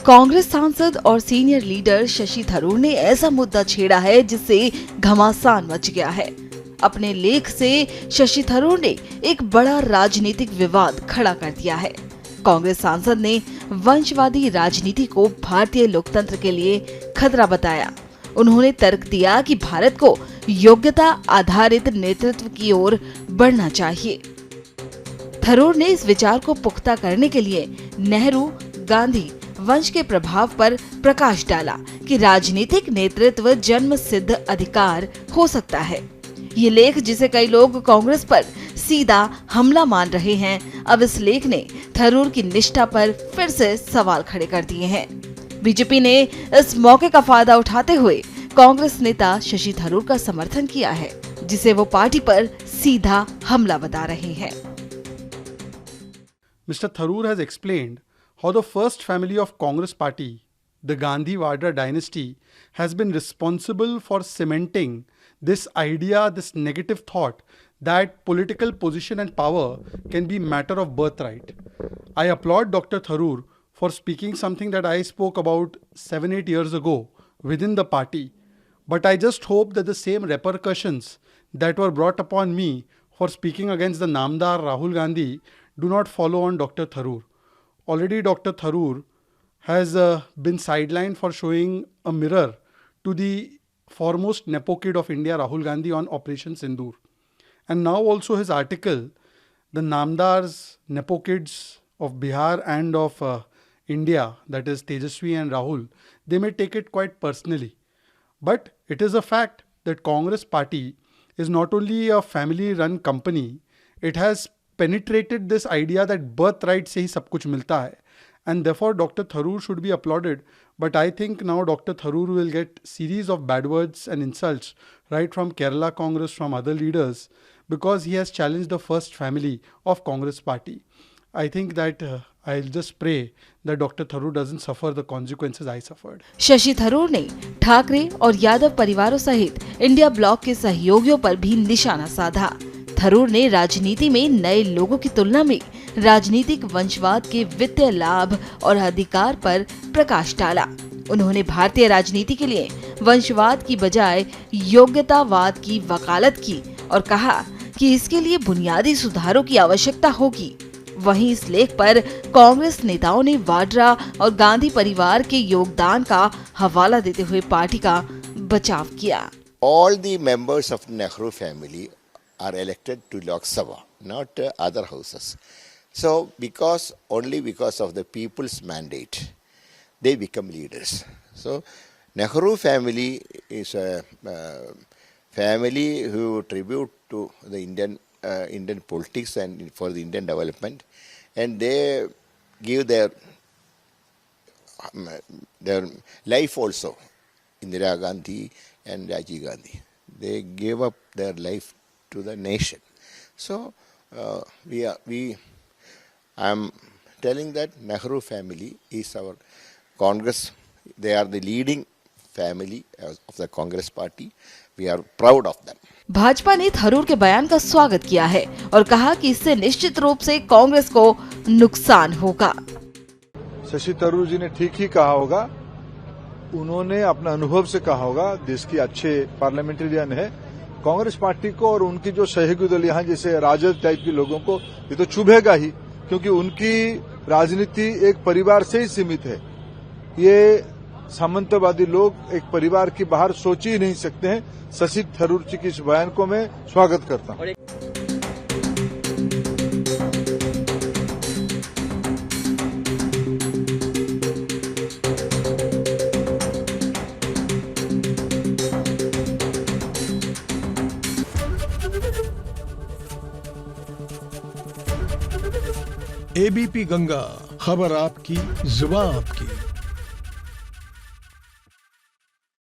कांग्रेस सांसद और senior leader Shashi Tharoor ने ऐसा मुद्दा छेड़ा है जिससे घमासान मच गया है। अपने लेख से शशि थरूर ने एक बड़ा राजनीतिक विवाद खड़ा कर दिया है। कांग्रेस सांसद ने वंशवादी राजनीति को भारतीय लोकतंत्र के लिए खतरा बताया। उन्होंने तर्क दिया कि भारत को योग्यता आधारित नेतृत्व की ओर बढ़ना चाहिए। थरूर ने इस विचार को पुख्ता करने के लिए नेहरू गांधी वंश के प्रभाव पर प्रकाश डाला कि राजनीतिक नेतृत्व जन्म सिद्ध अधिकार हो सकता है। ये लेख, जिसे कई लोग कांग्रेस पर सीधा हमला मान रहे हैं, अब इस लेख ने थरूर की निष्ठा पर फिर से सवाल खड़े कर दिए हैं। बीजेपी ने इस मौके का फायदा उठाते हुए कांग्रेस नेता शशि थरूर का समर्थन किया है, जिसे वो पार्टी पर सीधा हमला बता रहे हैं। Mr. Tharoor has explained how the first family of Congress party, the Gandhi Vadra dynasty, has been responsible for cementing this idea, this negative thought that political position and power can be matter of birthright. I applaud Dr. Tharoor for speaking something that I spoke about 7-8 years ago within the party. But I just hope that the same repercussions that were brought upon me for speaking against the Namdar Rahul Gandhi do not follow on Dr. Tharoor. Already Dr. Tharoor has been sidelined for showing a mirror to the foremost Nepo kid of India, Rahul Gandhi, on Operation Sindoor. And now also his article, the Namdars, Nepo kids of Bihar and of India, that is Tejaswi and Rahul, they may take it quite personally. But it is a fact that Congress party is not only a family-run company, it has penetrated this idea that birthright से ही सब कुछ मिलता है, and therefore Dr. Tharoor should be applauded. But I think now Dr. Tharoor will get series of bad words and insults right from Kerala Congress, from other leaders, because he has challenged the first family of Congress party. I think that I'll just pray that Dr. Tharoor doesn't suffer the consequences I suffered. Shashi Tharoor ने ठाकरे और यादव परिवारों सहित India block के सहयोगियों पर भी निशाना साधा। थरूर ने राजनीति में नए लोगों की तुलना में राजनीतिक वंशवाद के वित्तीय लाभ और अधिकार पर प्रकाश डाला। उन्होंने भारतीय राजनीति के लिए वंशवाद की बजाय योग्यतावाद की वकालत की और कहा कि इसके लिए बुनियादी सुधारों की आवश्यकता होगी। वहीं इस लेख पर कांग्रेस नेताओं ने वाड्रा और गांधी परिवार के योगदान का हवाला देते हुए पार्टी का बचाव किया। All the members of Nehru family are elected to Lok Sabha, not other houses. So, only because of the people's mandate, they become leaders. So, Nehru family is a family who tribute to the Indian politics and for the Indian development, and they give their life also. Indira Gandhi and Rajiv Gandhi, they gave up their life to the nation. So I am telling that Nehru family is our Congress. They are the leading family of the Congress party. We are proud of them. Bhajpa ने थरूर के बयान का स्वागत किया है और कहा कि इससे निश्चित रूप से कांग्रेस को नुकसान होगा। शशि थरूर जी ने ठीक ही कहा होगा। उन्होंने अपने अनुभव से कहा होगा, देश की अच्छे पार्लियामेंटेरियन है। कांग्रेस पार्टी को और उनकी जो सहयोगी दल यहाँ जैसे राजद टाइप के लोगों को ये तो चुभेगा ही, क्योंकि उनकी राजनीति एक परिवार से ही सीमित है। ये सामंतवादी लोग एक परिवार के बाहर सोच ही नहीं सकते हैं। शशि थरूर जी के इस बयान को मैं स्वागत करता हूँ। एबीपी गंगा, खबर आपकी, जुबान आपकी।